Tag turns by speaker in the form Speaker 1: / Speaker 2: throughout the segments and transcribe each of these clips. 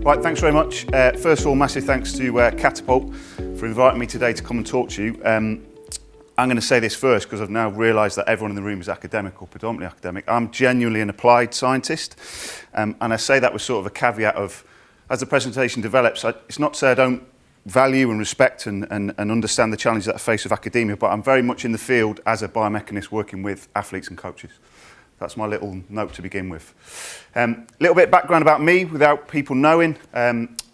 Speaker 1: Right, thanks very much. First of all, massive thanks to Catapult for inviting me today to come and talk to you. I'm going to say this first because I've now realised that everyone in the room is academic or predominantly academic. I'm genuinely an applied scientist, and I say that with sort of a caveat of, as the presentation develops, it's not to say I don't value and respect and understand the challenges that I face with academia, but I'm very much in the field as a biomechanist working with athletes and coaches. That's my little note to begin with. Little bit of background about me without people knowing.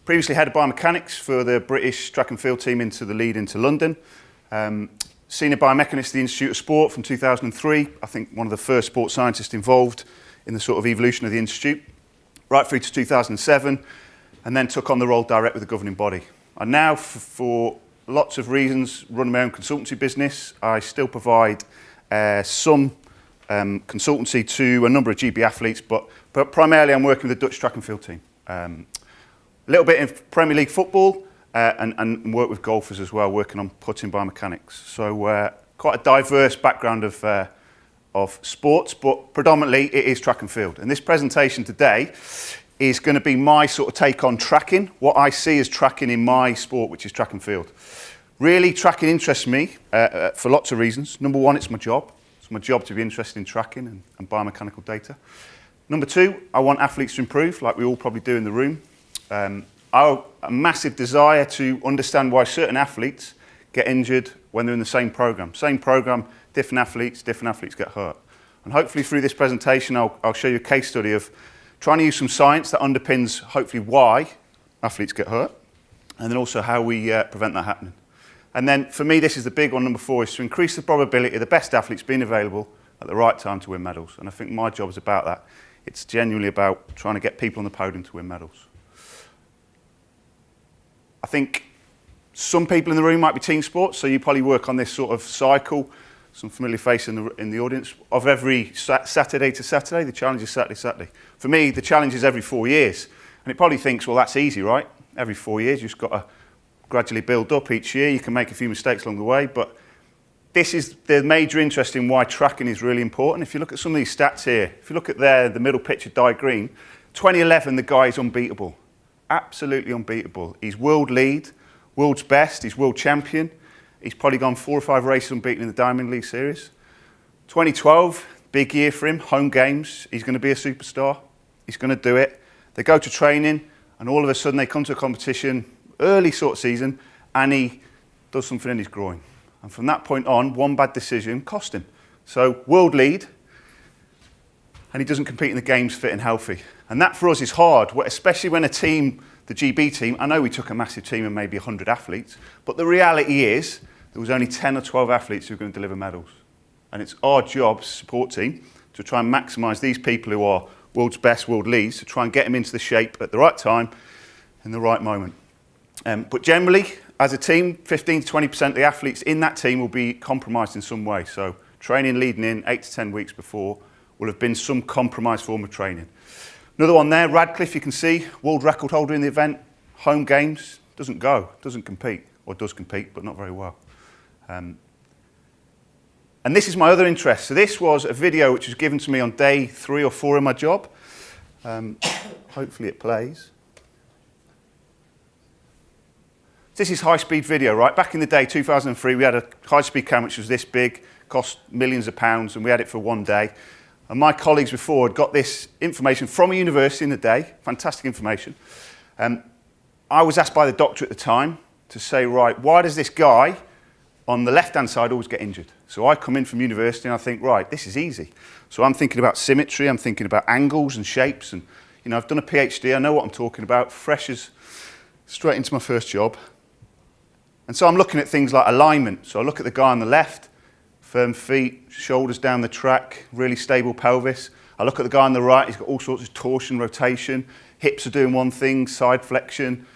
Speaker 1: Previously head of biomechanics for the British track and field team into the lead into London. Senior biomechanist at the Institute of Sport from 2003. I think one of the first sports scientists involved in the sort of evolution of the institute. Right through to 2007, and then took on the role direct with the governing body. I now, for lots of reasons, run my own consultancy business. I still provide some consultancy to a number of GB athletes, but primarily I'm working with the Dutch track and field team. A little bit in Premier League football and work with golfers as well, working on putting biomechanics. So quite a diverse background of sports, but predominantly it is track and field. And this presentation today is going to be my sort of take on tracking, what I see as tracking in my sport, which is track and field. Really, tracking interests me for lots of reasons. Number one, it's my job. It's my job to be interested in tracking and biomechanical data. Number two, I want athletes to improve, like we all probably do in the room. I have a massive desire to understand why certain athletes get injured when they're in the same program. Same program, different athletes get hurt. And hopefully through this presentation, I'll show you a case study of trying to use some science that underpins hopefully why athletes get hurt, and then also how we prevent that happening. And then for me, this is the big one, number four, is to increase the probability of the best athletes being available at the right time to win medals. And I think my job is about that. It's genuinely about trying to get people on the podium to win medals. I think some people in the room might be team sports, so you probably work on this sort of cycle, some familiar face in the audience, of every Saturday to Saturday. The challenge is Saturday. For me, the challenge is every 4 years. And it probably thinks, well, that's easy, right? Every 4 years, you've just got to gradually build up each year. You can make a few mistakes along the way, but this is the major interest in why tracking is really important. If you look at some of these stats here, if you look at the middle picture, Di Green, 2011, the guy is unbeatable. Absolutely unbeatable. He's world lead, world's best, he's world champion. He's probably gone 4 or 5 races unbeaten in the Diamond League Series. 2012, big year for him, home games. He's going to be a superstar. He's going to do it. They go to training, and all of a sudden they come to a competition, early sort of season, and he does something in his groin. And from that point on, one bad decision cost him. So world lead, and he doesn't compete in the games fit and healthy. And that for us is hard, especially when a team, the GB team, I know we took a massive team of maybe 100 athletes, but the reality is there was only 10 or 12 athletes who were going to deliver medals. And it's our job, support team, to try and maximise these people who are world's best, world leads, to try and get them into the shape at the right time, in the right moment. But generally, as a team, 15 to 20% of the athletes in that team will be compromised in some way. So training leading in 8 to 10 weeks before will have been some compromised form of training. Another one there, Radcliffe, you can see, world record holder in the event, home games, doesn't go, doesn't compete, or does compete, but not very well. And this is my other interest. So this was a video which was given to me on day 3 or 4 in my job. Hopefully it plays. This is high-speed video, right? Back in the day, 2003, we had a high-speed camera which was this big, cost millions of pounds, and we had it for one day. And my colleagues before had got this information from a university in the day, fantastic information. I was asked by the doctor at the time to say, right, why does this guy on the left-hand side always get injured? So I come in from university and I think, right, this is easy. So I'm thinking about symmetry, I'm thinking about angles and shapes, and you know, I've done a PhD, I know what I'm talking about, fresh as straight into my first job. And so I'm looking at things like alignment. So I look at the guy on the left, firm feet, shoulders down the track, really stable pelvis. I look at the guy on the right, he's got all sorts of torsion, rotation, hips are doing one thing, side flexion,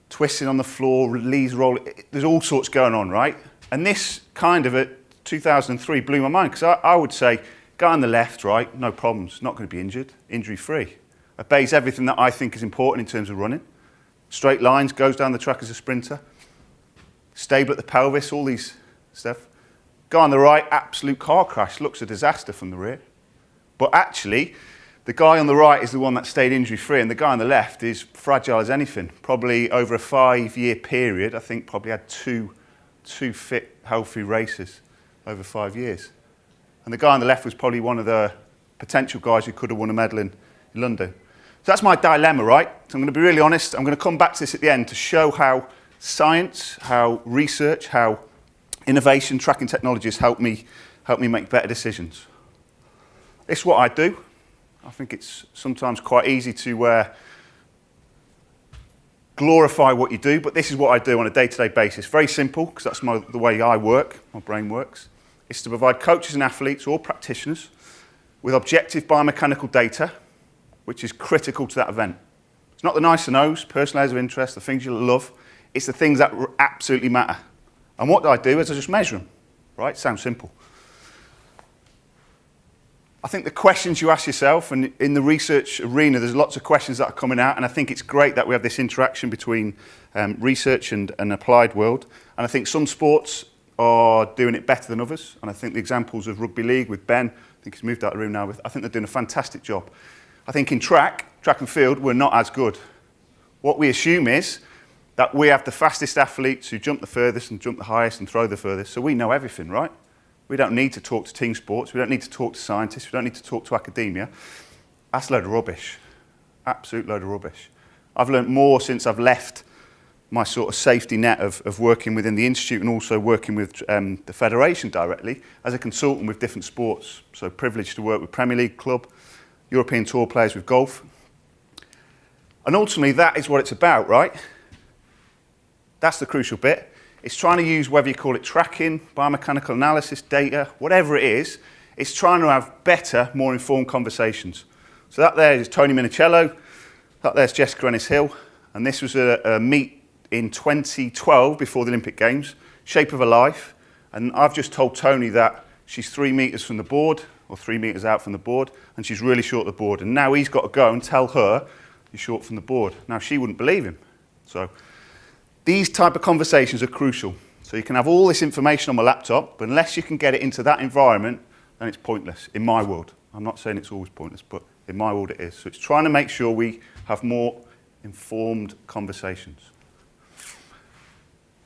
Speaker 1: twisting on the floor, knees rolling, there's all sorts going on, right? And this kind of at 2003 blew my mind, because I would say, guy on the left, right, no problems, not going to be injured, injury-free. Obeys everything that I think is important in terms of running. Straight lines, goes down the track as a sprinter. Stable at the pelvis, all these stuff. Guy on the right, absolute car crash, looks a disaster from the rear. But actually, The guy on the right is the one that stayed injury-free, and the guy on the left is fragile as anything. Probably over a 5-year period, I think probably had two fit, healthy races over 5 years. And the guy on the left was probably one of the potential guys who could have won a medal in London. So that's my dilemma, right? So I'm going to be really honest. I'm going to come back to this at the end to show how science, how research, how innovation, tracking technologies help me make better decisions. It's what I do. I think it's sometimes quite easy to glorify what you do, but this is what I do on a day-to-day basis. Very simple, because that's the way I work, my brain works. It's to provide coaches and athletes or practitioners with objective biomechanical data, which is critical to that event. It's not the nice to knows, personal areas of interest, the things you love. It's the things that absolutely matter. And what I do is I just measure them, right? Sounds simple. I think the questions you ask yourself, and in the research arena, there's lots of questions that are coming out, and I think it's great that we have this interaction between research and applied world. And I think some sports are doing it better than others, and I think the examples of rugby league with Ben, I think he's moved out of the room now, I think they're doing a fantastic job. I think in track and field, we're not as good. What we assume is that we have the fastest athletes who jump the furthest and jump the highest and throw the furthest, so we know everything, right? We don't need to talk to team sports, we don't need to talk to scientists, we don't need to talk to academia. That's a load of rubbish, absolute load of rubbish. I've learnt more since I've left my sort of safety net of working within the institute and also working with the federation directly as a consultant with different sports. So privileged to work with Premier League club, European Tour players with golf. And ultimately that is what it's about, right? That's the crucial bit. It's trying to use, whether you call it tracking, biomechanical analysis, data, whatever it is, it's trying to have better, more informed conversations. So that there is Tony Minicello, that there's Jessica Ennis-Hill, and this was a meet in 2012 before the Olympic Games, Shape of Her Life, and I've just told Tony that she's 3 metres from the board, or 3 metres out from the board, and she's really short of the board, and now he's got to go and tell her he's short from the board. Now she wouldn't believe him. So these type of conversations are crucial. So you can have all this information on my laptop, but unless you can get it into that environment, then it's pointless, in my world. I'm not saying it's always pointless, but in my world it is. So it's trying to make sure we have more informed conversations.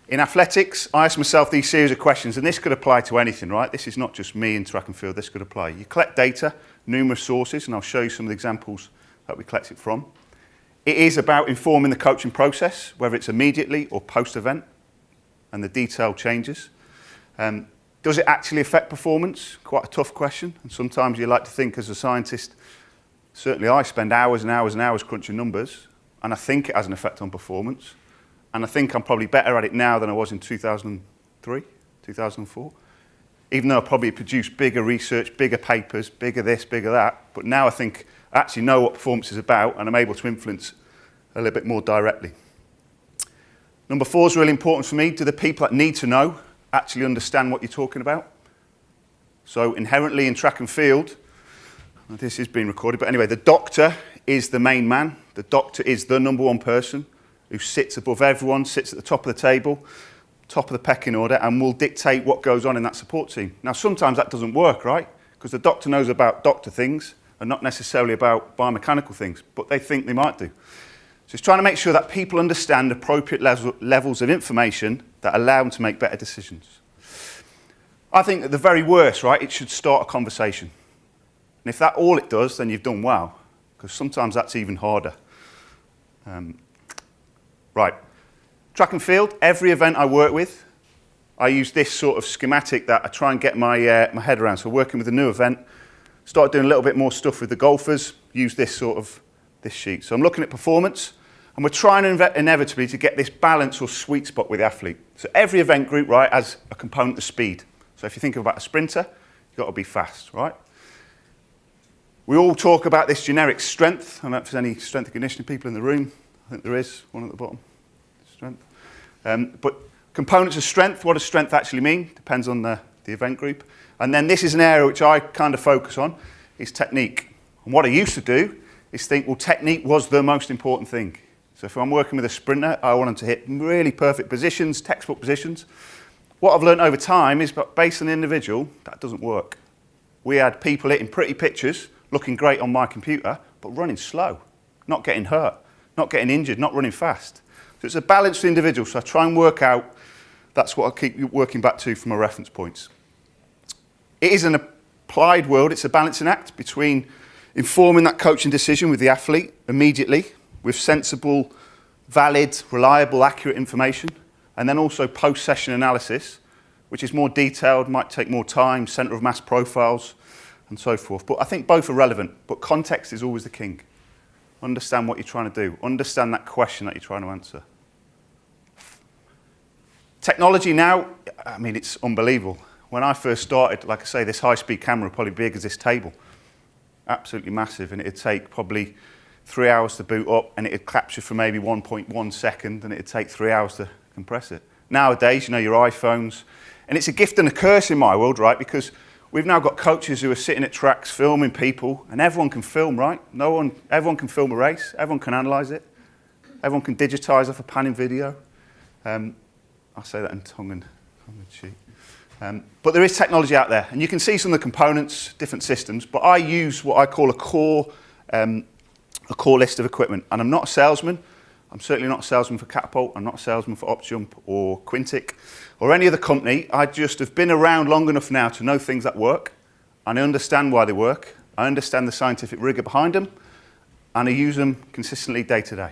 Speaker 1: In athletics, I ask myself these series of questions, and this could apply to anything, right? This is not just me in track and field, this could apply. You collect data, numerous sources, and I'll show you some of the examples that we collect it from. It is about informing the coaching process, whether it's immediately or post-event, and the detailed changes. Does it actually affect performance? Quite a tough question, and sometimes you like to think as a scientist, certainly I spend hours and hours and hours crunching numbers, and I think it has an effect on performance, and I think I'm probably better at it now than I was in 2003, 2004, even though I probably produced bigger research, bigger papers, bigger this, bigger that, but now I think I actually know what performance is about and I'm able to influence a little bit more directly. Number 4 is really important for me. Do the people that need to know actually understand what you're talking about? So inherently in track and field, this is being recorded, but anyway, the doctor is the main man. The doctor is the number 1 person who sits above everyone, sits at the top of the table, top of the pecking order, and will dictate what goes on in that support team. Now, sometimes that doesn't work, right? Because the doctor knows about doctor things and not necessarily about biomechanical things, but they think they might do. So it's trying to make sure that people understand appropriate levels of information that allow them to make better decisions. I think at the very worst, right, it should start a conversation. And if that's all it does, then you've done well, because sometimes that's even harder. Right, track and field, every event I work with, I use this sort of schematic that I try and get my head around. So working with a new event, start doing a little bit more stuff with the golfers, use this sheet. So I'm looking at performance, and we're trying inevitably to get this balance or sweet spot with the athlete. So every event group, right, has a component of speed. So if you think about a sprinter, you've got to be fast, right? We all talk about this generic strength. I don't know if there's any strength and conditioning people in the room. I think there is, one at the bottom, strength. But components of strength, what does strength actually mean? Depends on the event group. And then this is an area which I kind of focus on, is technique. And what I used to do is think, well, technique was the most important thing. So if I'm working with a sprinter, I want them to hit really perfect positions, textbook positions. What I've learned over time is, based on the individual, that doesn't work. We had people hitting pretty pitches, looking great on my computer, but running slow, not getting hurt, not getting injured, not running fast. So it's a balanced individual, so I try and work out, that's what I keep working back to for my reference points. It is an applied world, it's a balancing act between informing that coaching decision with the athlete immediately, with sensible, valid, reliable, accurate information, and then also post-session analysis, which is more detailed, might take more time, centre of mass profiles, and so forth. But I think both are relevant, but context is always the king. Understand what you're trying to do. Understand that question that you're trying to answer. Technology now, I mean, it's unbelievable. When I first started, like I say, this high-speed camera was probably big as this table. Absolutely massive, and it'd take probably 3 hours to boot up, and it'd capture for maybe 1.1 second, and it'd take 3 hours to compress it. Nowadays, you know, your iPhones, and it's a gift and a curse in my world, right? Because we've now got coaches who are sitting at tracks filming people, and everyone can film, right? Everyone can film a race, everyone can analyse it, everyone can digitise off a panning video. I say that in tongue and cheek. But there is technology out there, and you can see some of the components, different systems, but I use what I call a core list of equipment. And I'm not a salesman. I'm certainly not a salesman for Catapult. I'm not a salesman for Optimum or Quintic or any other company. I just have been around long enough now to know things that work, and I understand why they work. I understand the scientific rigour behind them, and I use them consistently day to day.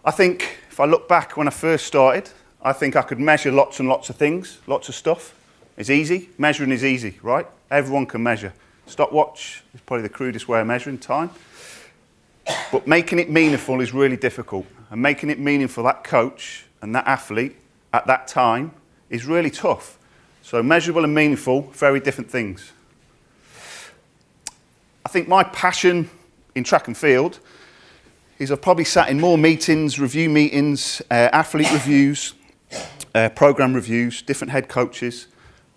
Speaker 1: I think if I look back when I first started, I think I could measure lots and lots of things, lots of stuff. It's easy. Measuring is easy, right? Everyone can measure. Stopwatch is probably the crudest way of measuring time. But making it meaningful is really difficult. And making it meaningful, that coach and that athlete at that time is really tough. So measurable and meaningful, very different things. I think my passion in track and field is I've probably sat in more meetings, review meetings, athlete reviews, program reviews, different head coaches.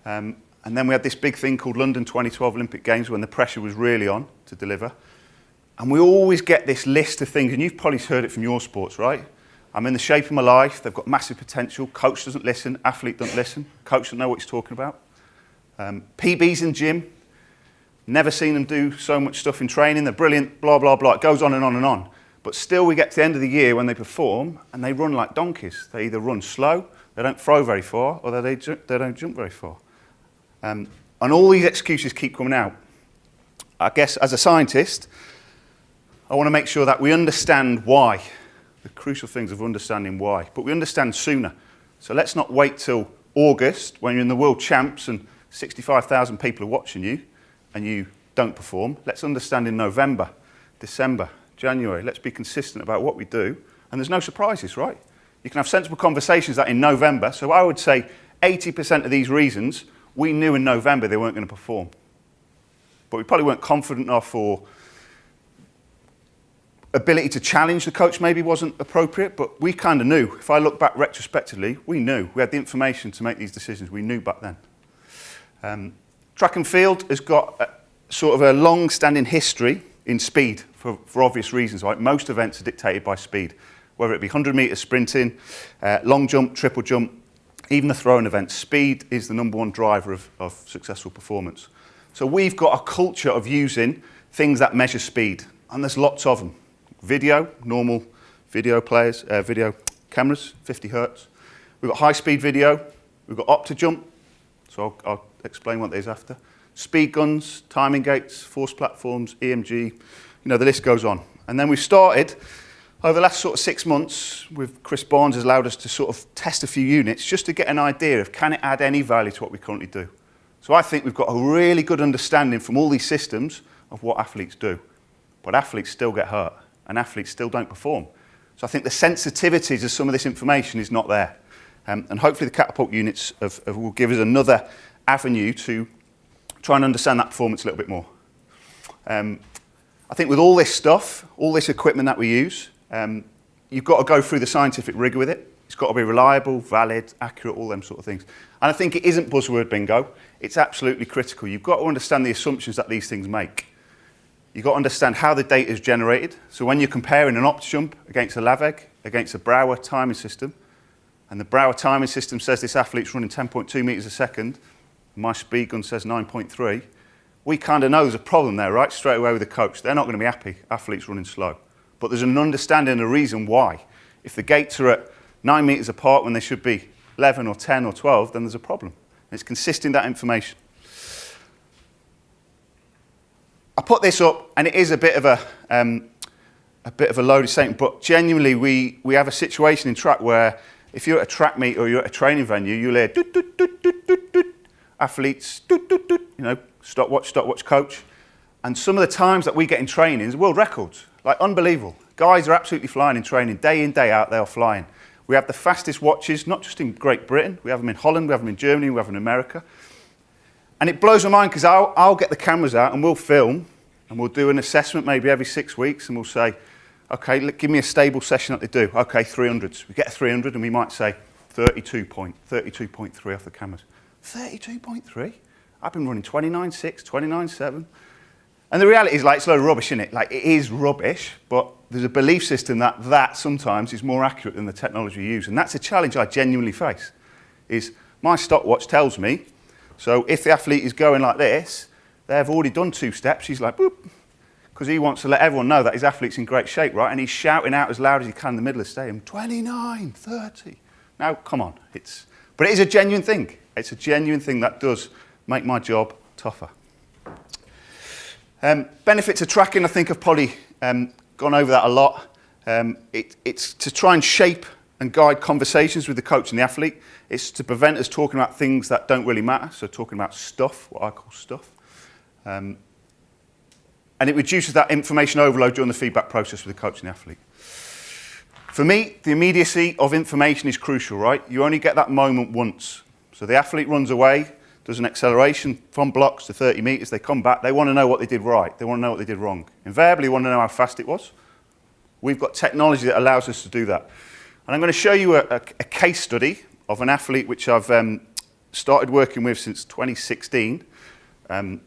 Speaker 1: And then we had this big thing called London 2012 Olympic Games when the pressure was really on to deliver. And we always get this list of things, and you've probably heard it from your sports, right? I'm in the shape of my life, they've got massive potential, coach doesn't listen, athlete doesn't listen, coach doesn't know what he's talking about. PBs in gym, never seen them do so much stuff in training, they're brilliant, blah, blah, blah, it goes on and on and on. But still we get to the end of the year when they perform and they run like donkeys. They either run slow, they don't throw very far, or they don't jump very far. And all these excuses keep coming out. I guess as a scientist, I want to make sure that we understand why. The crucial things of understanding why. But we understand sooner. So let's not wait till August when you're in the World Champs and 65,000 people are watching you and you don't perform. Let's understand in November, December, January. Let's be consistent about what we do. And there's no surprises, right? You can have sensible conversations that in November. So I would say 80% of these reasons, we knew in November they weren't going to perform. But we probably weren't confident enough, or ability to challenge the coach maybe wasn't appropriate, but we kind of knew. If I look back retrospectively, we knew. We had the information to make these decisions. We knew back then. Track and field has got sort of a long-standing history in speed for obvious reasons. Right? Most events are dictated by speed, whether it be 100 metres sprinting, long jump, triple jump, even the throwing event. Speed is the number one driver of successful performance. So we've got a culture of using things that measure speed, and there's lots of them. Video, normal video players, video cameras, 50 hertz. We've got high-speed video. We've got OptiJump, so I'll explain what that is after. Speed guns, timing gates, force platforms, EMG, you know, the list goes on. And then we've started, over the last sort of 6 months, with Chris Barnes has allowed us to sort of test a few units just to get an idea of can it add any value to what we currently do. So I think we've got a really good understanding from all these systems of what athletes do. But athletes still get hurt, and athletes still don't perform. So I think the sensitivities of some of this information is not there. And hopefully the Catapult units will give us another avenue to try and understand that performance a little bit more. I think with all this stuff, all this equipment that we use, you've got to go through the scientific rigour with it. It's got to be reliable, valid, accurate, all them sort of things. And I think it isn't buzzword bingo. It's absolutely critical. You've got to understand the assumptions that these things make. You've got to understand how the data is generated. So when you're comparing an OptiJump against a Laveg, against a Brouwer timing system, and the Brouwer timing system says this athlete's running 10.2 metres a second, and my speed gun says 9.3, we kind of know there's a problem there, right? Straight away with the coach. They're not going to be happy, athletes running slow. But there's an understanding and a reason why. If the gates are at 9 metres apart when they should be 11 or 10 or 12, then there's a problem. And it's consisting that information. I put this up, and it is a bit of a loaded statement, but genuinely we have a situation in track where if you're at a track meet or you're at a training venue, you'll hear doot, doot, doot, doot, doot, doot, athletes, doot, doot, doot, you know, stopwatch, coach. And some of the times that we get in training is world records, like unbelievable. Guys are absolutely flying in training, day in, day out, they are flying. We have the fastest watches, not just in Great Britain, we have them in Holland, we have them in Germany, we have them in America. And it blows my mind because I'll get the cameras out and we'll film and we'll do an assessment maybe every 6 weeks and we'll say, okay, look, give me a stable session that they do. Okay, 300s. We get a 300 and we might say 32.3 off the cameras. 32.3? I've been running 29.6, 29.7. And the reality is, like, it's a load of rubbish, isn't it? Like, it is rubbish, but there's a belief system that sometimes is more accurate than the technology you use. And that's a challenge I genuinely face, is my stopwatch tells me, so if the athlete is going like this, they've already done 2 steps, he's like, boop, because he wants to let everyone know that his athlete's in great shape, right? And he's shouting out as loud as he can in the middle of the stadium, 29, 30. Now, come on. But it is a genuine thing. It's a genuine thing that does make my job tougher. Benefits of tracking, I think I've probably gone over that a lot. It's to try and shape and guide conversations with the coach and the athlete. It's to prevent us talking about things that don't really matter, so talking about stuff, what I call stuff. And it reduces that information overload during the feedback process with the coach and the athlete. For me, the immediacy of information is crucial, right? You only get that moment once. So the athlete runs away, does an acceleration from blocks to 30 metres, they come back, they want to know what they did right, they want to know what they did wrong. Invariably, they want to know how fast it was. We've got technology that allows us to do that. And I'm going to show you a case study of an athlete which I've started working with since 2016. I'm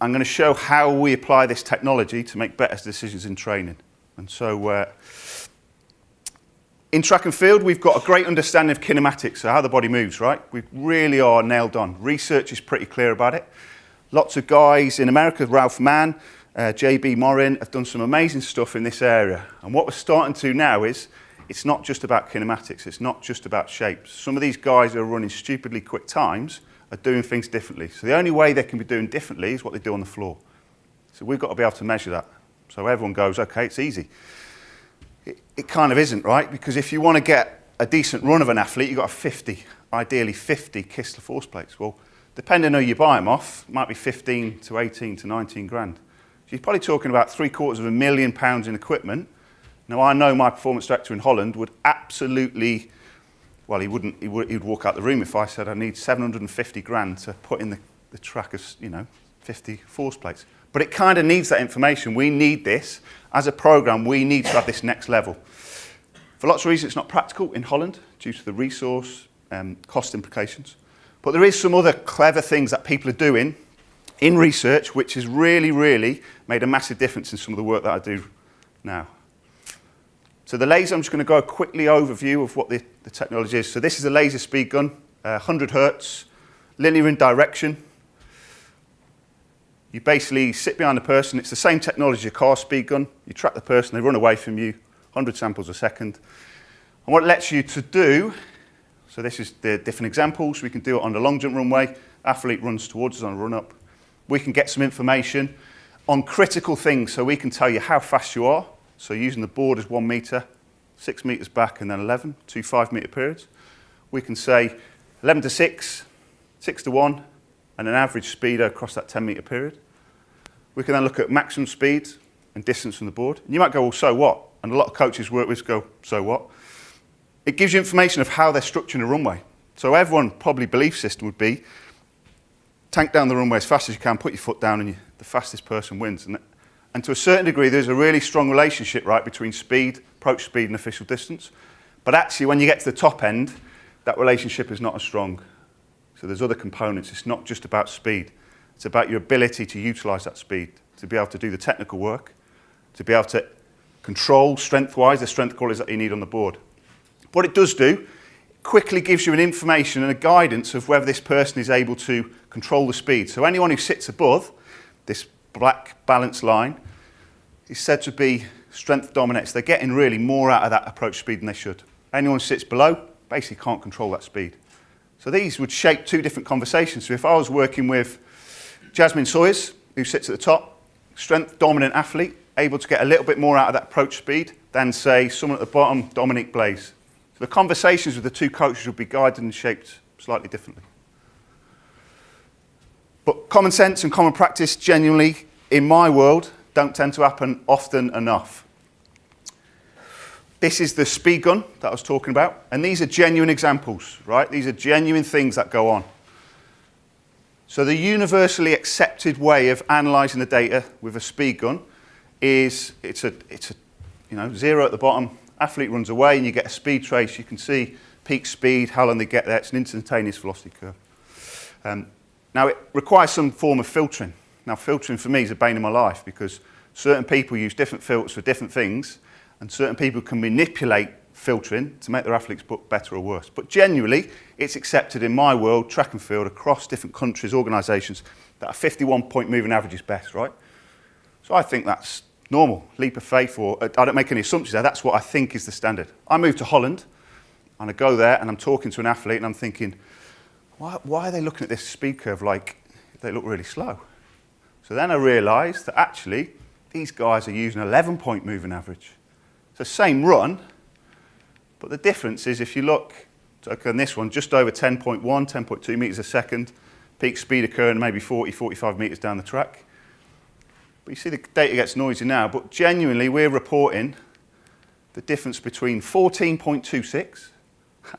Speaker 1: going to show how we apply this technology to make better decisions in training. And so in track and field, we've got a great understanding of kinematics, so how the body moves, right? We really are nailed on. Research is pretty clear about it. Lots of guys in America, Ralph Mann, JB Morin, have done some amazing stuff in this area. And what we're starting to now is, it's not just about kinematics, it's not just about shapes. Some of these guys who are running stupidly quick times are doing things differently. So the only way they can be doing differently is what they do on the floor. So we've got to be able to measure that. So everyone goes, okay, it's easy. It kind of isn't, right? Because if you want to get a decent run of an athlete, you've got 50, ideally 50 Kistler force plates. Well, depending on who you buy them off, it might be 15 to 18 to 19 grand. So you're probably talking about £750,000 in equipment. Now, I know my performance director in Holland would absolutely, well, he'd walk out the room if I said I need 750 grand to put in the track of, 50 force plates. But it kind of needs that information. We need this. As a program, we need to have this next level. For lots of reasons, it's not practical in Holland due to the resource cost implications. But there is some other clever things that people are doing in research, which has really, really made a massive difference in some of the work that I do now. So the laser, I'm just going to go a quickly overview of what the technology is. So this is a laser speed gun, 100 hertz, linear in direction. You basically sit behind the person. It's the same technology as a car speed gun. You track the person, they run away from you, 100 samples a second. And what it lets you to do, so this is the different examples. We can do it on the long jump runway. Athlete runs towards us on a run up. We can get some information on critical things, so we can tell you how fast you are. So using the board as 1 metre, 6 metres back and then 11, 2 5-metre periods. We can say 11 to 6, 6 to 1, and an average speed across that 10-metre period. We can then look at maximum speed and distance from the board. And you might go, well, so what? And a lot of coaches work with go, so what? It gives you information of how they're structuring a runway. So everyone probably belief system would be, tank down the runway as fast as you can, put your foot down, and the fastest person wins. And to a certain degree, there's a really strong relationship, right, between speed, approach speed, and official distance. But actually, when you get to the top end, that relationship is not as strong. So there's other components. It's not just about speed. It's about your ability to utilise that speed, to be able to do the technical work, to be able to control strength-wise the strength qualities that you need on the board. What it does do, it quickly gives you an information and a guidance of whether this person is able to control the speed. So anyone who sits above this black balanced line, is said to be strength dominates. They're getting really more out of that approach speed than they should. Anyone who sits below basically can't control that speed. So these would shape two different conversations. So if I was working with Jasmine Sawyers, who sits at the top, strength dominant athlete, able to get a little bit more out of that approach speed than, say, someone at the bottom, Dominique Blaze. So the conversations with the two coaches would be guided and shaped slightly differently. But common sense and common practice genuinely, in my world, don't tend to happen often enough. This is the speed gun that I was talking about, and these are genuine examples, right? These are genuine things that go on. So the universally accepted way of analysing the data with a speed gun is it's a zero at the bottom, athlete runs away and you get a speed trace. You can see peak speed, how long they get there. It's an instantaneous velocity curve. Now it requires some form of filtering. Now filtering for me is a bane in my life because certain people use different filters for different things and certain people can manipulate filtering to make their athletes book better or worse. But genuinely, it's accepted in my world, track and field, across different countries, organisations, that a 51-point moving average is best, right? So I think that's normal, leap of faith, or I don't make any assumptions there, that's what I think is the standard. I moved to Holland, and I go there, and I'm talking to an athlete, and I'm thinking, why are they looking at this speed curve like they look really slow? So then I realised that actually, these guys are using an 11-point moving average. It's the same run, but the difference is if you look on this one, just over 10.1, 10.2 metres a second, peak speed occurring maybe 40, 45 metres down the track. But you see the data gets noisy now, but genuinely we're reporting the difference between 14.26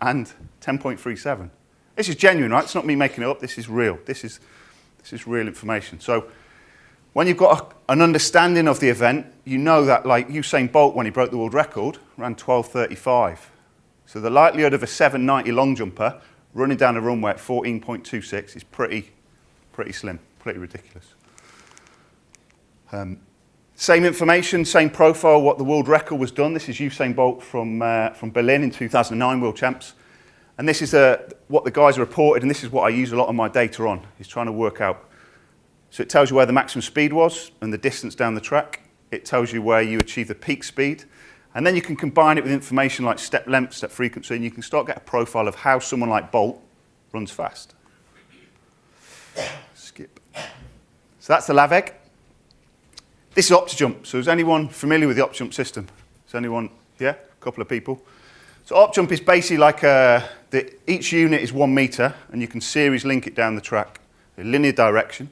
Speaker 1: and 10.37. This is genuine, right? It's not me making it up, this is real. This is real information. So when you've got an understanding of the event, you know that like Usain Bolt, when he broke the world record, ran 12:35. So the likelihood of a 790 long jumper running down a runway at 14.26 is pretty slim, pretty ridiculous. Same information, same profile, what the world record was done. This is Usain Bolt from Berlin in 2009, world champs. And this is what the guys reported, and this is what I use a lot of my data on, is trying to work out. So it tells you where the maximum speed was and the distance down the track. It tells you where you achieve the peak speed. And then you can combine it with information like step length, step frequency, and you can start to get a profile of how someone like Bolt runs fast. Skip. So that's the LAVEG. This is OptiJump. So is anyone familiar with the OptiJump system? Is anyone, yeah? A couple of people. So OptiJump is basically like each unit is 1 metre, and you can series link it down the track, in linear direction.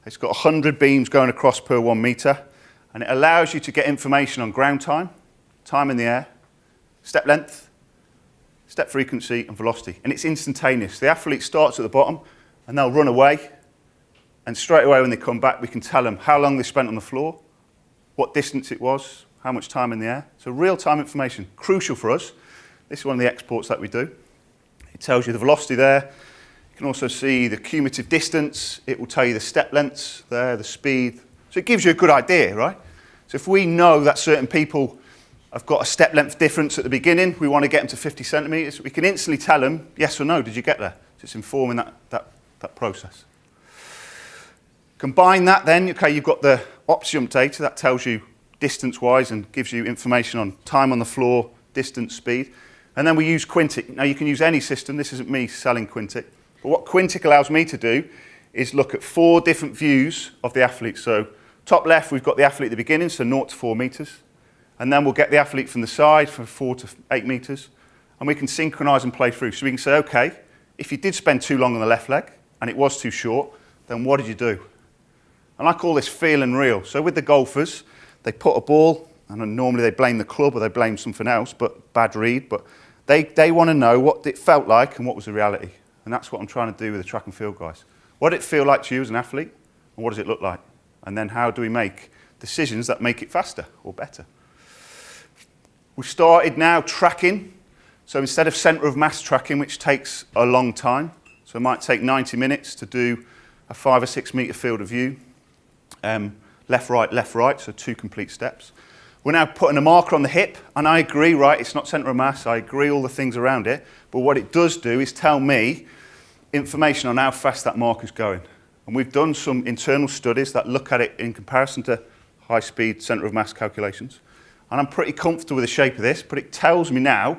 Speaker 1: It's got 100 beams going across per 1 metre, and it allows you to get information on ground time, time in the air, step length, step frequency, and velocity. And it's instantaneous. The athlete starts at the bottom, and they'll run away, and straight away when they come back, we can tell them how long they spent on the floor, what distance it was, how much time in the air. So real-time information, crucial for us. This is one of the exports that we do. It tells you the velocity there. You can also see the cumulative distance. It will tell you the step lengths there, the speed. So it gives you a good idea, right? So if we know that certain people have got a step length difference at the beginning, we want to get them to 50 centimetres, we can instantly tell them, yes or no, did you get there? So it's informing that process. Combine that then, okay, you've got the OptiJump data, that tells you distance-wise and gives you information on time on the floor, distance, speed. And then we use Quintic. Now you can use any system, this isn't me selling Quintic. But what Quintic allows me to do is look at 4 different views of the athlete. So top left, we've got the athlete at the beginning, so 0 to 4 metres. And then we'll get the athlete from the side from 4 to 8 metres. And we can synchronise and play through. So we can say, okay, if you did spend too long on the left leg and it was too short, then what did you do? And I call this feel and real. So with the golfers, they put a ball, and normally they blame the club or they blame something else, but bad read. But they want to know what it felt like and what was the reality. And that's what I'm trying to do with the track and field guys. What did it feel like to you as an athlete? And what does it look like? And then how do we make decisions that make it faster or better? We've started now tracking. So instead of centre of mass tracking, which takes a long time, so it might take 90 minutes to do a 5 or 6 metre field of view, left, right, so 2 complete steps. We're now putting a marker on the hip, and I agree, right, it's not centre of mass, I agree all the things around it, but what it does do is tell me information on how fast that marker's going. And we've done some internal studies that look at it in comparison to high-speed centre of mass calculations. And I'm pretty comfortable with the shape of this, but it tells me now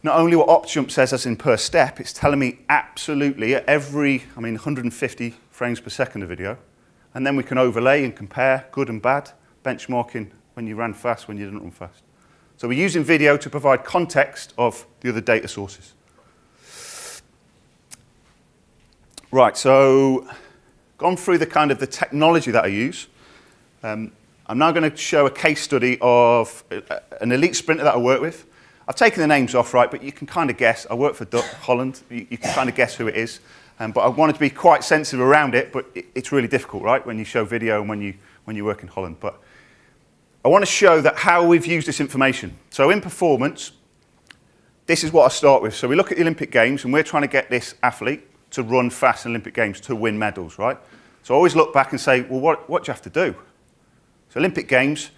Speaker 1: not only what optimum says as in per step, it's telling me absolutely at every, 150 frames per second of video. And then we can overlay and compare good and bad, benchmarking when you ran fast, when you didn't run fast. So we're using video to provide context of the other data sources. Right, so gone through the kind of the technology that I use. I'm now going to show a case study of an elite sprinter that I work with. I've taken the names off, right, but you can kind of guess. I work for Holland. You can kind of guess who it is. But I wanted to be quite sensitive around it, but it's really difficult, right, when you show video and when you work in Holland. But I want to show that how we've used this information. So in performance, this is what I start with. So we look at the Olympic Games, and we're trying to get this athlete to run fast in Olympic Games to win medals, right? So I always look back and say, well, what do you have to do? So Olympic Games,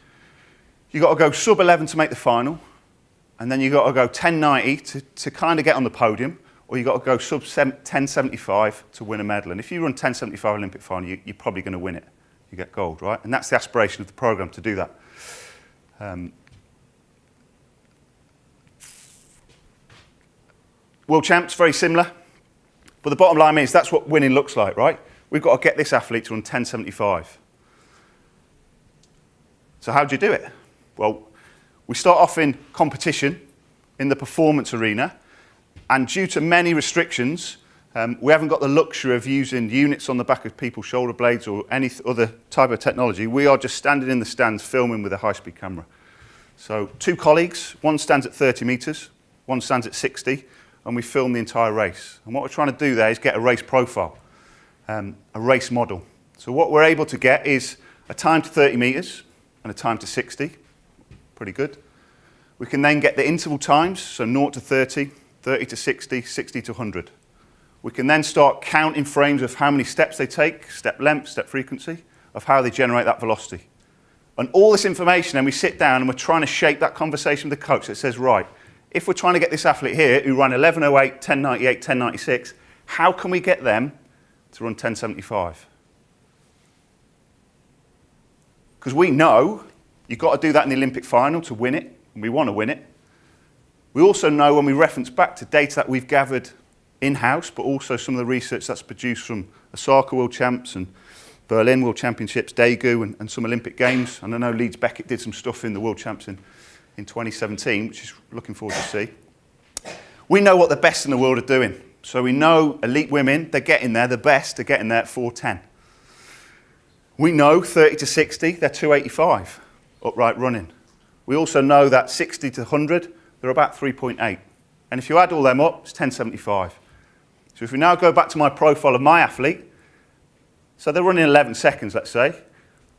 Speaker 1: you've got to go sub 11 to make the final, and then you've got to go 10.90 to kind of get on the podium, or you've got to go sub 10.75 to win a medal. And if you run 10.75 Olympic final, you're probably going to win it. You get gold, right? And that's the aspiration of the program, to do that. World champs, very similar. But the bottom line is that's what winning looks like, right? We've got to get this athlete to run 10.75. So how do you do it? Well, we start off in competition in the performance arena, and due to many restrictions, we haven't got the luxury of using units on the back of people's shoulder blades or any other type of technology. We are just standing in the stands filming with a high-speed camera. So 2 colleagues, one stands at 30 metres, one stands at 60, and we film the entire race. And what we're trying to do there is get a race profile, a race model. So what we're able to get is a time to 30 metres and a time to 60, pretty good. We can then get the interval times, so 0 to 30, 30 to 60, 60 to 100. We can then start counting frames of how many steps they take, step length, step frequency, of how they generate that velocity. And all this information, then we sit down and we're trying to shape that conversation with the coach that says, right, if we're trying to get this athlete here who ran 11.08, 10.98, 10.96, how can we get them to run 10.75? Because we know you've got to do that in the Olympic final to win it, and we want to win it. We also know when we reference back to data that we've gathered in-house, but also some of the research that's produced from Osaka World Champs and Berlin World Championships, Daegu, and some Olympic Games. And I know Leeds Beckett did some stuff in the World Champs in 2017, which is looking forward to see. We know what the best in the world are doing. So we know elite women, they're getting there, the best are getting there at 4:10. We know 30 to 60, they're 2:85 upright running. We also know that 60 to 100, they're about 3.8. And if you add all them up, it's 10.75. So if we now go back to my profile of my athlete, so they're running 11 seconds, let's say,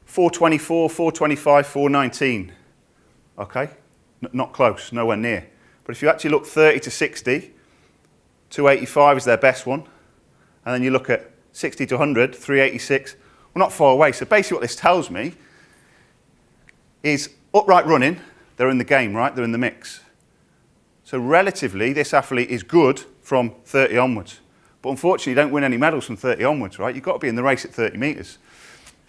Speaker 1: 4:24, 4:25, 4:19. Okay, not close, nowhere near. But if you actually look 30 to 60, 2:85 is their best one. And then you look at 60 to 100, 3:86, we're not far away. So basically what this tells me is upright running, they're in the game, right? They're in the mix. So relatively, this athlete is good from 30 onwards. But unfortunately, you don't win any medals from 30 onwards, right? You've got to be in the race at 30 metres.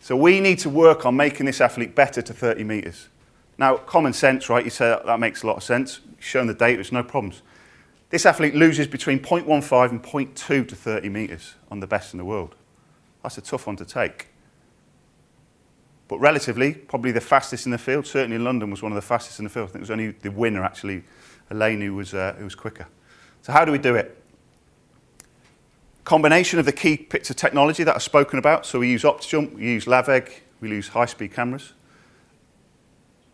Speaker 1: So we need to work on making this athlete better to 30 metres. Now, common sense, right? You say that makes a lot of sense. You've shown the data, it's no problems. This athlete loses between 0.15 and 0.2 to 30 metres on the best in the world. That's a tough one to take. But relatively, probably the fastest in the field. Certainly London was one of the fastest in the field. I think it was only the winner, actually, Elaine, who was quicker. So how do we do it? Combination of the key bits of technology that I've spoken about. So we use optimum, we use LAVEG, we use high-speed cameras.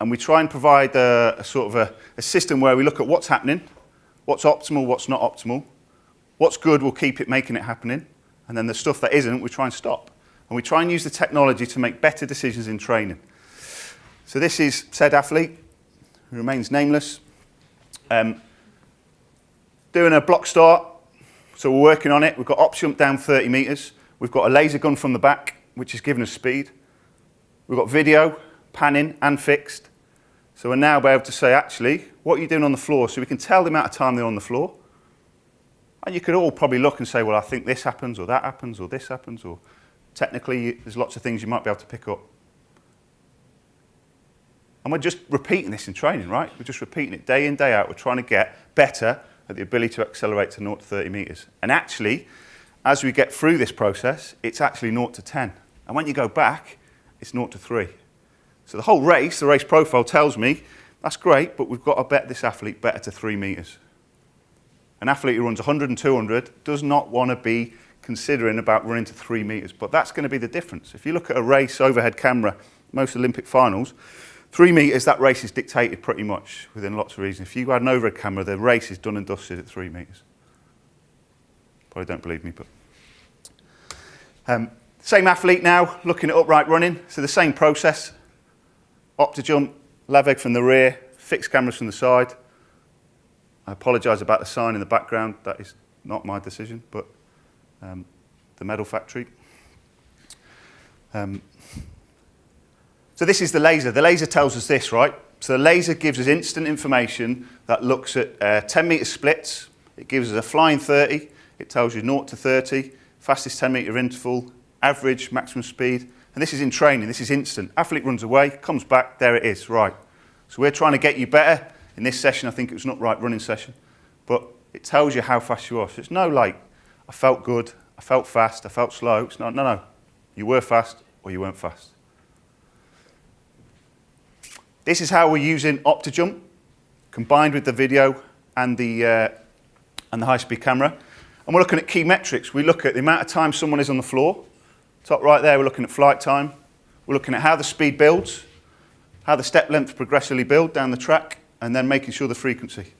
Speaker 1: And we try and provide a sort of a system where we look at what's happening, what's optimal, what's not optimal, what's good, we'll keep it making it happening, and then the stuff that isn't, we try and stop. And we try and use the technology to make better decisions in training. So this is said athlete, who remains nameless, doing a block start. So we're working on it. We've got op jump down 30 metres. We've got a laser gun from the back, which is giving us speed. We've got video, panning, and fixed. So we're now able to say, actually, what are you doing on the floor? So we can tell the amount of time they're on the floor. And you could all probably look and say, well, I think this happens, or that happens, or this happens, or Technically, there's lots of things you might be able to pick up. And we're just repeating this in training, right? We're just repeating it day in, day out. We're trying to get better at the ability to accelerate to 0 to 30 metres. And actually, as we get through this process, it's actually 0 to 10. And when you go back, it's 0 to 3. So the whole race, the race profile tells me, that's great, but we've got to bet this athlete better to 3 metres. An athlete who runs 100 and 200 does not want to be considering about running to 3 metres, but that's going to be the difference. If you look at a race, overhead camera, most Olympic finals, 3 metres, that race is dictated pretty much within lots of reasons. If you had an overhead camera, the race is done and dusted at 3 metres. Probably don't believe me, but... same athlete now, looking at upright running. So the same process. Opti-jump, leg from the rear, fixed cameras from the side. I apologise about the sign in the background. That is not my decision, but the medal factory. So this is the laser. The laser tells us this, right? So the laser gives us instant information that looks at 10 metre splits. It gives us a flying 30. It tells you 0 to 30, fastest 10 metre interval, average, maximum speed. And this is in training. This is instant. Athlete runs away, comes back, there it is, right. So we're trying to get you better. In this session, I think it was an upright running session. But it tells you how fast you are. So it's no like, I felt good, I felt fast, I felt slow. It's not, no. You were fast or you weren't fast. This is how we're using Opti-jump, combined with the video and the high-speed camera. And we're looking at key metrics. We look at the amount of time someone is on the floor. Top right there, we're looking at flight time. We're looking at how the speed builds, how the step length progressively build down the track, and then making sure the frequency.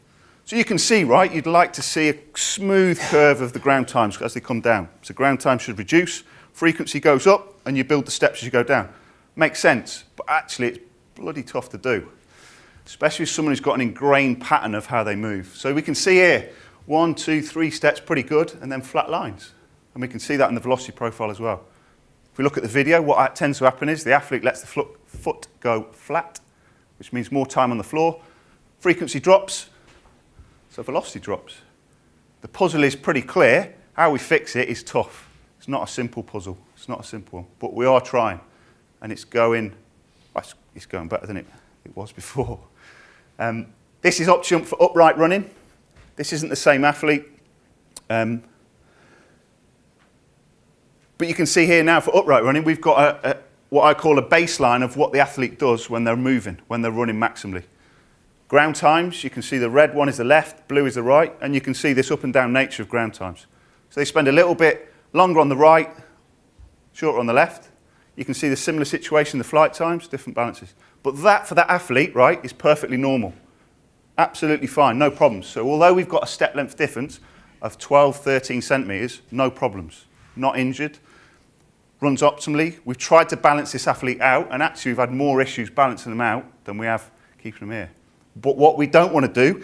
Speaker 1: So you can see, right, you'd like to see a smooth curve of the ground times as they come down. So ground time should reduce, frequency goes up, and you build the steps as you go down. Makes sense, but actually it's bloody tough to do, especially with someone who's got an ingrained pattern of how they move. So we can see here, 1, 2, 3 steps, pretty good, and then flat lines. And we can see that in the velocity profile as well. If we look at the video, what tends to happen is the athlete lets the foot go flat, which means more time on the floor. Frequency drops, so velocity drops. The puzzle is pretty clear. How we fix it is tough. It's not a simple puzzle. It's not a simple one, but we are trying, and it's going better than it was before. This is Opti-jump for upright running. This isn't the same athlete. But you can see here now for upright running, we've got what I call a baseline of what the athlete does when they're moving, when they're running maximally. Ground times, you can see the red one is the left, blue is the right, and you can see this up and down nature of ground times. So they spend a little bit longer on the right, shorter on the left. You can see the similar situation, the flight times, different balances. But that, for that athlete, right, is perfectly normal. Absolutely fine, no problems. So although we've got a step length difference of 12, 13 centimetres, no problems. Not injured, runs optimally. We've tried to balance this athlete out, and actually we've had more issues balancing them out than we have keeping them here. But what we don't want to do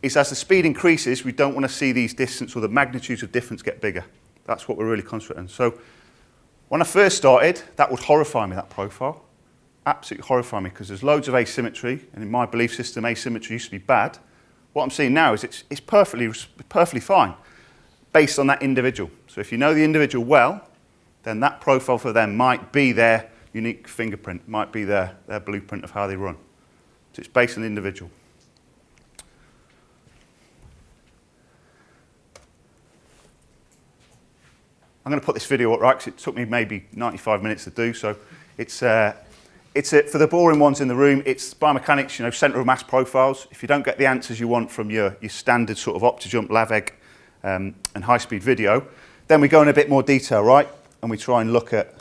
Speaker 1: is as the speed increases, we don't want to see these distance or the magnitudes of difference get bigger. That's what we're really concentrating on. So when I first started, that would horrify me, that profile. Absolutely horrify me, because there's loads of asymmetry, and in my belief system, asymmetry used to be bad. What I'm seeing now is it's perfectly fine, based on that individual. So if you know the individual well, then that profile for them might be their unique fingerprint, might be their blueprint of how they run. So it's based on the individual. I'm going to put this video up right, because it took me maybe 95 minutes to do, so it's for the boring ones in the room, it's biomechanics, centre of mass profiles. If you don't get the answers you want from your standard sort of Opti-jump, LAVEG, and high-speed video, then we go in a bit more detail, right? And we try and look at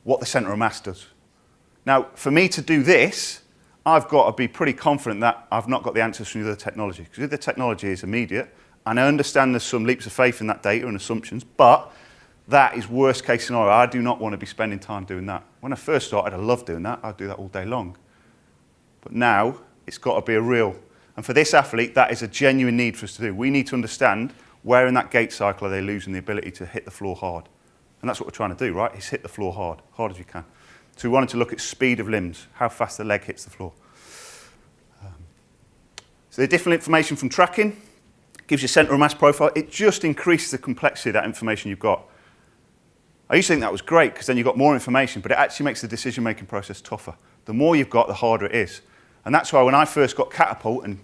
Speaker 1: what the centre of mass does. Now, for me to do this, I've got to be pretty confident that I've not got the answers from the other technology, because the other technology is immediate, and I understand there's some leaps of faith in that data and assumptions, but that is worst case scenario. I do not want to be spending time doing that. When I first started, I loved doing that. I'd do that all day long. But now, it's got to be a real, and for this athlete, that is a genuine need for us to do. We need to understand where in that gait cycle are they losing the ability to hit the floor hard. And that's what we're trying to do, right? Is hit the floor hard as you can. So we wanted to look at speed of limbs, how fast the leg hits the floor. So the different information from tracking gives you centre of mass profile. It just increases the complexity of that information you've got. I used to think that was great because then you've got more information, but it actually makes the decision-making process tougher. The more you've got, the harder it is. And that's why when I first got Catapult and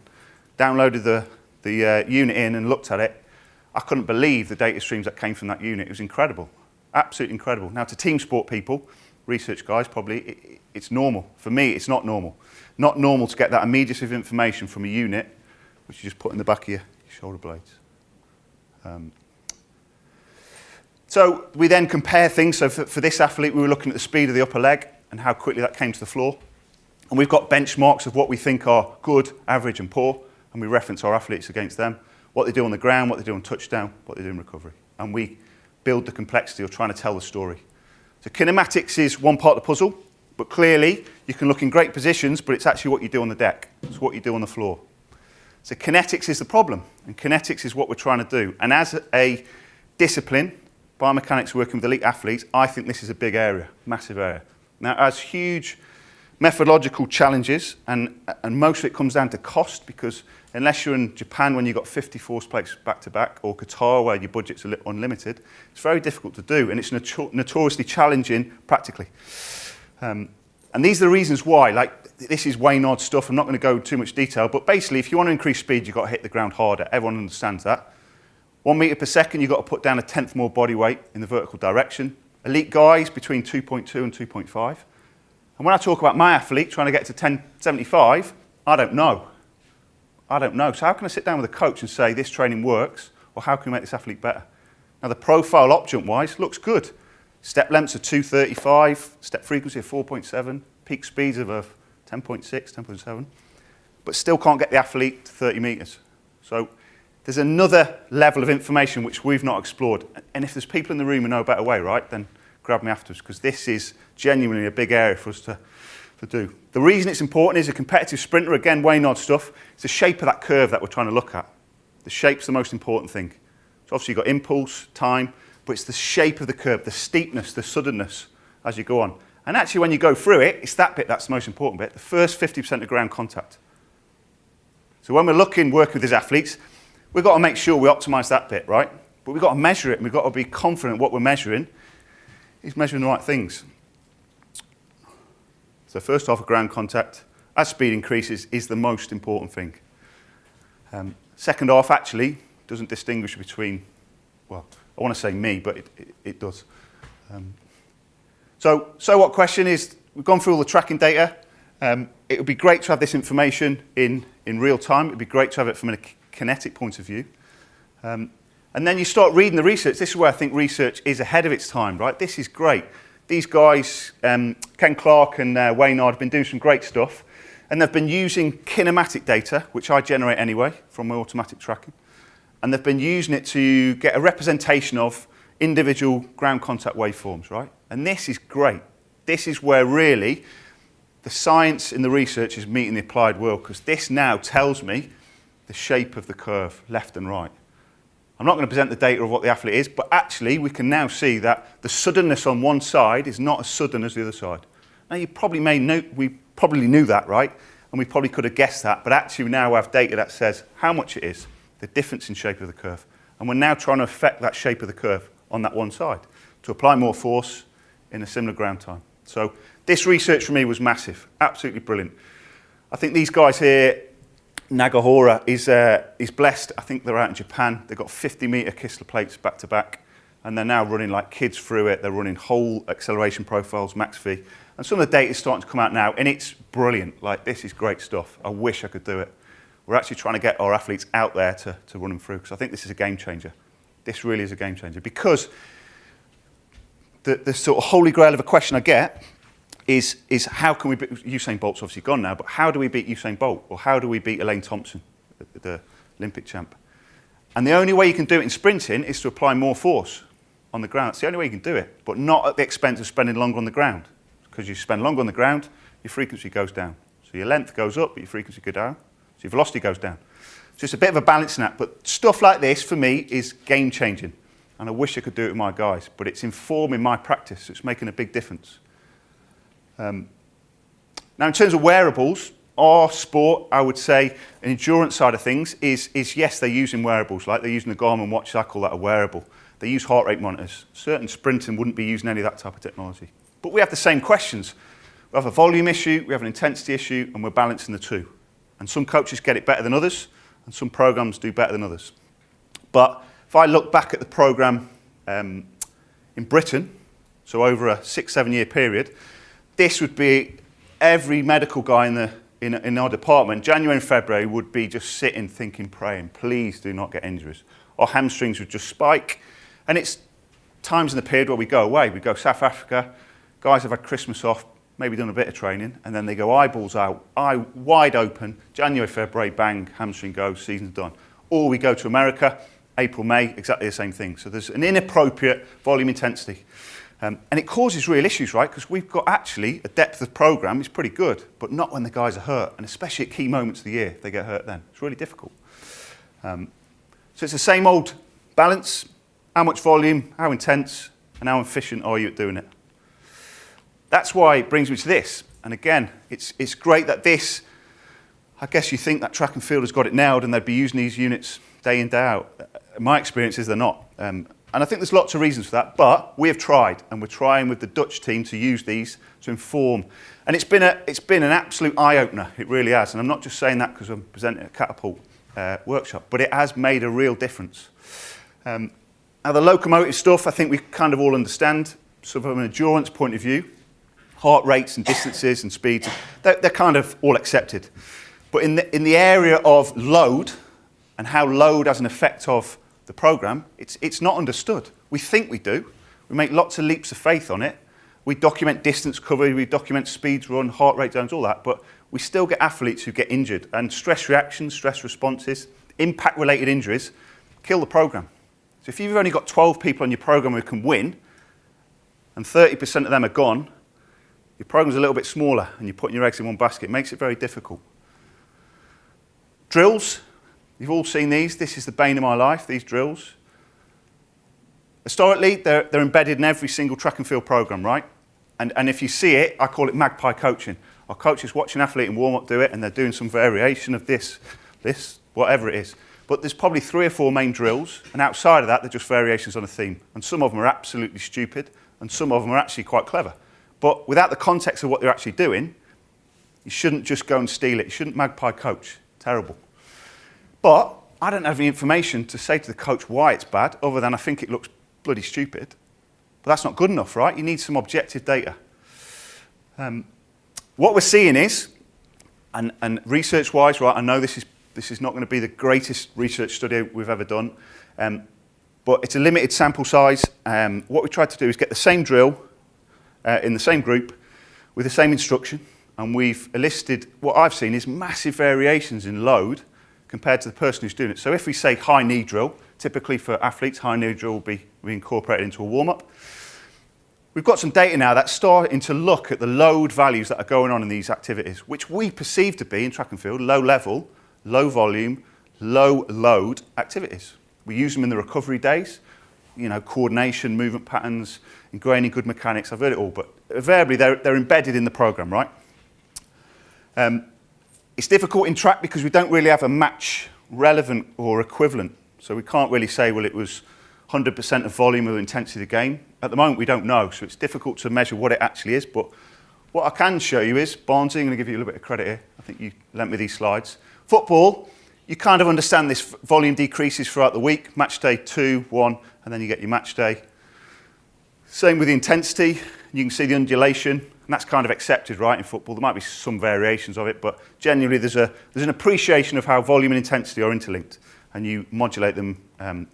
Speaker 1: downloaded the unit in and looked at it, I couldn't believe the data streams that came from that unit. It was incredible, absolutely incredible. Now, to team sport people, research guys probably, it's normal. For me, it's not normal. Not normal to get that immediacy of information from a unit, which you just put in the back of your shoulder blades. So we then compare things. So for this athlete, we were looking at the speed of the upper leg and how quickly that came to the floor. And we've got benchmarks of what we think are good, average, and poor, and we reference our athletes against them, what they do on the ground, what they do on touchdown, what they do in recovery. And we build the complexity of trying to tell the story. So kinematics is one part of the puzzle, but clearly you can look in great positions, but it's actually what you do on the deck. It's what you do on the floor. So kinetics is the problem, and kinetics is what we're trying to do. And as a discipline, biomechanics working with elite athletes, I think this is a big area, massive area. Now, it has huge methodological challenges, and most of it comes down to cost, because unless you're in Japan when you've got 50 force plates back-to-back, or Qatar where your budget's unlimited, it's very difficult to do, and it's notoriously challenging practically. And these are the reasons why. Like, this is Waynard stuff. I'm not going to go into too much detail, but basically, if you want to increase speed, you've got to hit the ground harder. Everyone understands that. 1 metre per second, you've got to put down a tenth more body weight in the vertical direction. Elite guys between 2.2 and 2.5. And when I talk about my athlete trying to get to 1075, I don't know. I don't know. So how can I sit down with a coach and say this training works, or how can we make this athlete better? Now, the profile op jump-wise looks good. Step lengths of 235, step frequency of 4.7, peak speeds of 10.6, 10.7, but still can't get the athlete to 30 metres. So there's another level of information which we've not explored. And if there's people in the room who know a better way, right, then grab me afterwards, because this is genuinely a big area for us to do. The reason it's important is a competitive sprinter, again, Waynard stuff, it's the shape of that curve that we're trying to look at. The shape's the most important thing. So obviously you've got impulse, time, but it's the shape of the curve, the steepness, the suddenness as you go on. And actually when you go through it, it's that bit that's the most important bit, the first 50% of ground contact. So when we're working with these athletes, we've got to make sure we optimise that bit, right? But we've got to measure it, and we've got to be confident what we're measuring is measuring the right things. So first half of ground contact, as speed increases, is the most important thing. Second half actually doesn't distinguish between, well, I want to say me, but it does. So what question is, we've gone through all the tracking data. It would be great to have this information in real time. It would be great to have it from a kinetic point of view. And then you start reading the research. This is where I think research is ahead of its time, right? This is great. These guys, Ken Clark and Waynard, have been doing some great stuff. And they've been using kinematic data, which I generate anyway from my automatic tracking. And they've been using it to get a representation of individual ground contact waveforms, right? And this is great. This is where really the science in the research is meeting the applied world, because this now tells me the shape of the curve, left and right. I'm not going to present the data of what the athlete is, but actually we can now see that the suddenness on one side is not as sudden as the other side. Now you probably we probably knew that, right? And we probably could have guessed that, but actually we now have data that says how much it is, the difference in shape of the curve. And we're now trying to affect that shape of the curve on that one side to apply more force in a similar ground time. So this research for me was massive, absolutely brilliant. I think these guys here, Nagahara is blessed. I think they're out in Japan. They've got 50-metre Kistler plates back-to-back, and they're now running like kids through it. They're running whole acceleration profiles, max V. And some of the data is starting to come out now, and it's brilliant. Like, this is great stuff. I wish I could do it. We're actually trying to get our athletes out there to run them through, because I think this is a game changer. This really is a game changer, because the sort of holy grail of a question I get is how can we beat Usain Bolt's obviously gone now, but how do we beat Usain Bolt? Or how do we beat Elaine Thompson, the Olympic champ? And the only way you can do it in sprinting is to apply more force on the ground. It's the only way you can do it, but not at the expense of spending longer on the ground. Because you spend longer on the ground, your frequency goes down. So your length goes up, but your frequency goes down. So your velocity goes down. So it's a bit of a balancing act, but stuff like this, for me, is game-changing. And I wish I could do it with my guys, but it's informing my practice. It's making a big difference. Now, in terms of wearables, our sport, I would say, an endurance side of things is yes, they're using wearables, like they're using the Garmin watch, I call that a wearable. They use heart rate monitors. Certain sprinting wouldn't be using any of that type of technology. But we have the same questions. We have a volume issue, we have an intensity issue, and we're balancing the two. And some coaches get it better than others, and some programs do better than others. But if I look back at the program in Britain, so over a 6-7 year period, this would be every medical guy in our department, January and February, would be just sitting, thinking, praying, please do not get injuries. Our hamstrings would just spike. And it's times in the period where we go away. We go South Africa, guys have had Christmas off, maybe done a bit of training, and then they go eyeballs out, eye wide open, January, February, bang, hamstring goes, season's done. Or we go to America, April, May, exactly the same thing. So there's an inappropriate volume intensity. And it causes real issues, right? Because we've got actually a depth of program is pretty good, but not when the guys are hurt, and especially at key moments of the year, they get hurt then. It's really difficult. So it's the same old balance. How much volume, how intense, and how efficient are you at doing it? That's why it brings me to this. And again, it's great that this, I guess you think that track and field has got it nailed and they'd be using these units day in, day out. My experience is they're not. And I think there's lots of reasons for that, but we have tried, and we're trying with the Dutch team to use these to inform. And it's been an absolute eye-opener, it really has. And I'm not just saying that because I'm presenting at a Catapult workshop, but it has made a real difference. Now the locomotive stuff, I think we kind of all understand. So from an endurance point of view, heart rates and distances and speeds, they're kind of all accepted. But in the area of load and how load has an effect of the program, it's not understood. We think we do. We make lots of leaps of faith on it. We document distance covered, we document speeds run, heart rate zones, all that, but we still get athletes who get injured, and stress reactions, stress responses, impact-related injuries kill the program. So if you've only got 12 people on your program who can win, and 30% of them are gone, your program's a little bit smaller, and you're putting your eggs in one basket. It makes it very difficult. Drills, you've all seen these. This is the bane of my life, these drills. Historically, they're embedded in every single track and field program, right? And if you see it, I call it magpie coaching. Our coaches watch an athlete in warm-up do it, and they're doing some variation of this, whatever it is. But there's probably 3 or 4 main drills, and outside of that, they're just variations on a theme. And some of them are absolutely stupid, and some of them are actually quite clever. But without the context of what they're actually doing, you shouldn't just go and steal it. You shouldn't magpie coach. Terrible. But I don't have any information to say to the coach why it's bad, other than I think it looks bloody stupid. But that's not good enough, right? You need some objective data. What we're seeing is, and research-wise, right, I know this is not going to be the greatest research study we've ever done, but it's a limited sample size. What we tried to do is get the same drill in the same group with the same instruction, and we've elicited what I've seen is massive variations in load compared to the person who's doing it. So if we say high knee drill, typically for athletes, high knee drill will be incorporated into a warm-up. We've got some data now that's starting to look at the load values that are going on in these activities, which we perceive to be in track and field low level, low volume, low load activities. We use them in the recovery days, you know, coordination, movement patterns, ingraining good mechanics. I've heard it all, but invariably they're embedded in the program, right? It's difficult in track because we don't really have a match relevant or equivalent. So we can't really say, well, it was 100% of volume or intensity of the game. At the moment, we don't know, so it's difficult to measure what it actually is. But what I can show you is, Barnesy, I'm going to give you a little bit of credit here. I think you lent me these slides. Football, you kind of understand this volume decreases throughout the week. Match day 2, 1, and then you get your match day. Same with the intensity. You can see the undulation, and that's kind of accepted, right, in football. There might be some variations of it, but generally there's an appreciation of how volume and intensity are interlinked, and you modulate them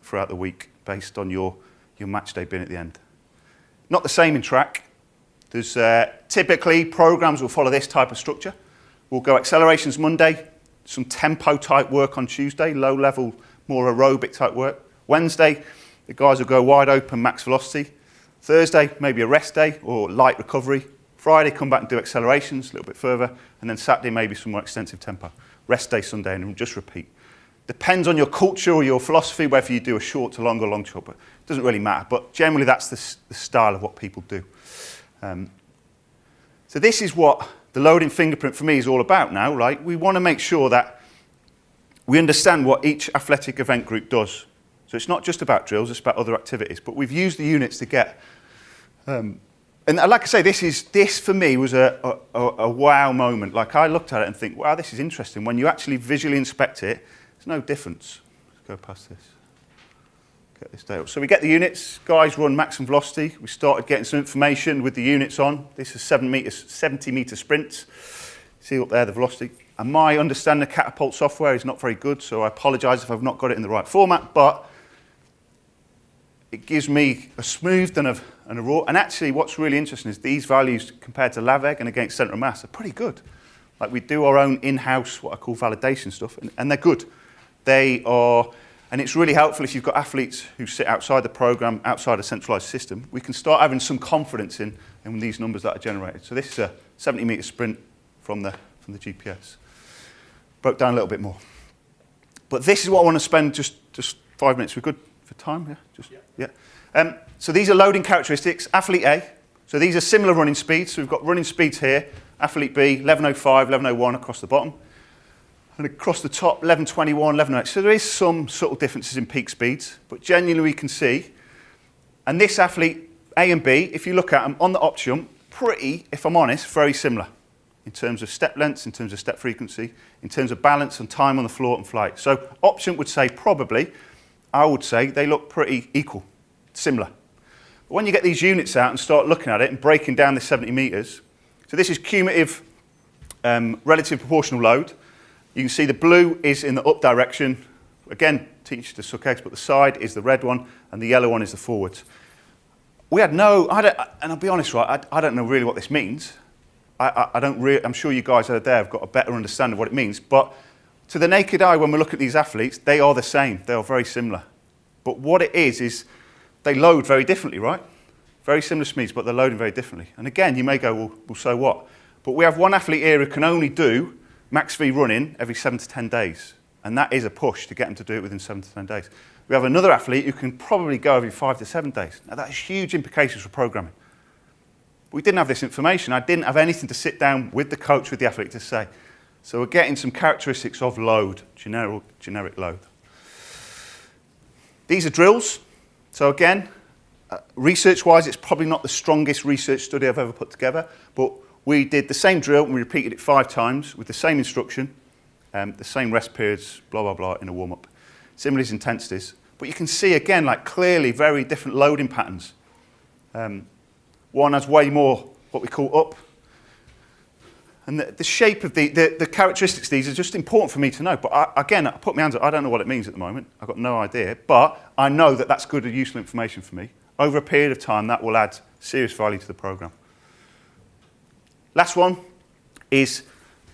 Speaker 1: throughout the week based on your match day being at the end. Not the same in track. There's typically programs will follow this type of structure. We'll go accelerations Monday, some tempo type work on Tuesday, low level, more aerobic type work. Wednesday, the guys will go wide open, max velocity. Thursday, maybe a rest day or light recovery. Friday, come back and do accelerations a little bit further. And then Saturday, maybe some more extensive tempo. Rest day Sunday, and just repeat. Depends on your culture or your philosophy, whether you do a short to long or long short, but it doesn't really matter. But generally, that's the style of what people do. So this is what the loading fingerprint for me is all about now, right? We want to make sure that we understand what each athletic event group does. So it's not just about drills, it's about other activities. But we've used the units to get, and like I say, this for me was a wow moment. Like I looked at it and think, wow, this is interesting. When you actually visually inspect it, there's no difference. Let's go past this. Get this data. So we get the units, guys run maximum velocity. We started getting some information with the units on. This is 70 meter sprints. See up there, the velocity. And my understanding of Catapult software is not very good, so I apologise if I've not got it in the right format, but it gives me a smoothed and a raw. And actually what's really interesting is these values compared to LAVEG and against centre of mass are pretty good. Like we do our own in-house, what I call validation stuff, and they're good. They are, and it's really helpful if you've got athletes who sit outside the programme, outside a centralised system. We can start having some confidence in these numbers that are generated. So this is a 70 metre sprint from the GPS. Broke down a little bit more. But this is what I want to spend just 5 minutes. We're good for time, yeah? Yeah. So these are loading characteristics. Athlete A, so these are similar running speeds. So we've got running speeds here. Athlete B, 11:05, 11:01 across the bottom. And across the top, 11:21, 11:08. So there is some subtle differences in peak speeds, but genuinely we can see. And this athlete, A and B, if you look at them on the optimum, pretty, if I'm honest, very similar in terms of step lengths, in terms of step frequency, in terms of balance and time on the floor and flight. So optimum would say probably, I would say they look pretty equal, similar. But when you get these units out and start looking at it and breaking down the 70 metres, so this is cumulative relative proportional load. You can see the blue is in the up direction. Again, teach the suck eggs, but the side is the red one and the yellow one is the forwards. We had no, and I'll be honest, right, I don't know really what this means. I'm sure you guys out there have got a better understanding of what it means, but to the naked eye, when we look at these athletes, they are the same. They are very similar. But what it is they load very differently, right? Very similar speeds, but they're loading very differently. And again, you may go, well, so what? But we have one athlete here who can only do max V running every 7 to 10 days. And that is a push to get them to do it within 7 to 10 days. We have another athlete who can probably go every 5 to 7 days. Now, that has huge implications for programming. We didn't have this information. I didn't have anything to sit down with the coach, with the athlete to say. So we're getting some characteristics of load, generic load. These are drills. So again, research-wise, it's probably not the strongest research study I've ever put together, but we did the same drill and we repeated it 5 times with the same instruction, the same rest periods, blah, blah, blah, in a warm-up. Similar intensities. But you can see, again, like clearly very different loading patterns. One has way more what we call up. And the shape of the characteristics of these are just important for me to know. But I put my hands up, I don't know what it means at the moment. I've got no idea. But I know that that's good and useful information for me. Over a period of time, that will add serious value to the program. Last one is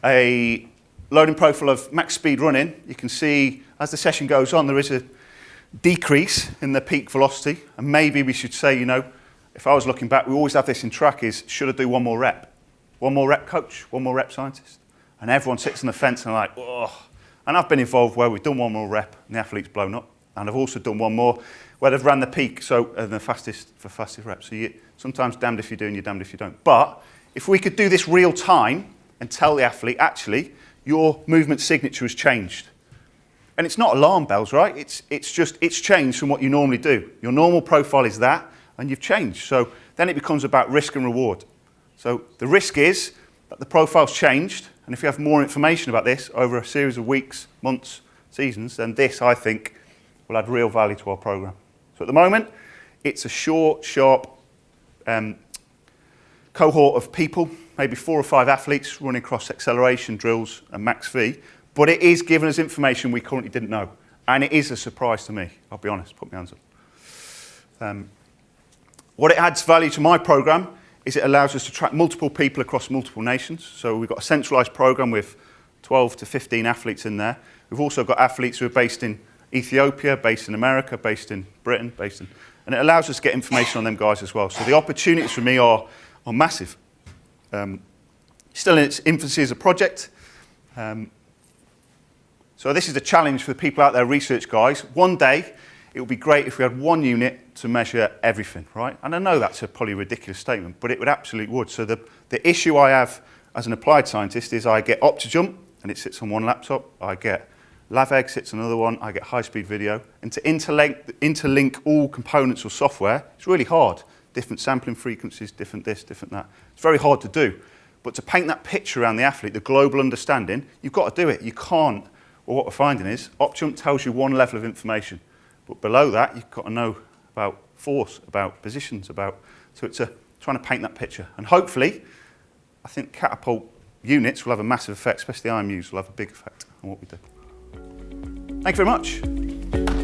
Speaker 1: a loading profile of max speed running. You can see as the session goes on, there is a decrease in the peak velocity. And maybe we should say, you know, if I was looking back, we always have this in track is, should I do one more rep? One more rep coach, one more rep scientist. And everyone sits on the fence and like, oh. And I've been involved where we've done one more rep and the athlete's blown up. And I've also done one more where they've ran the peak, so the fastest reps. So you sometimes damned if you do and you're damned if you don't. But if we could do this real time and tell the athlete, actually, your movement signature has changed. And it's not alarm bells, right? It's changed from what you normally do. Your normal profile is that, and you've changed. So then it becomes about risk and reward. So the risk is that the profile's changed, and if you have more information about this over a series of weeks, months, seasons, then this, I think, will add real value to our program. So at the moment, it's a short, sharp cohort of people, maybe 4 or 5 athletes running across acceleration drills and max V, but it is giving us information we currently didn't know. And it is a surprise to me, I'll be honest, put my hands up. What it adds value to my program is it allows us to track multiple people across multiple nations. So we've got a centralised program with 12 to 15 athletes in there. We've also got athletes who are based in Ethiopia, based in America, based in Britain, and it allows us to get information on them guys as well. So the opportunities for me are massive. Still in its infancy as a project. So this is a challenge for the people out there, research guys. One day, it would be great if we had one unit to measure everything, right? And I know that's a probably ridiculous statement, but it would absolutely would. So the issue I have as an applied scientist is I get OptiJump, and it sits on one laptop. I get LavEgg sits on another one. I get high-speed video. And to interlink all components or software, it's really hard. Different sampling frequencies, different this, different that. It's very hard to do. But to paint that picture around the athlete, the global understanding, you've got to do it. You can't. Well, what we're finding is OptiJump tells you one level of information. But below that, you've got to know about force, about positions, so it's trying to paint that picture. And hopefully, I think catapult units will have a massive effect, especially the IMUs will have a big effect on what we do. Thank you very much.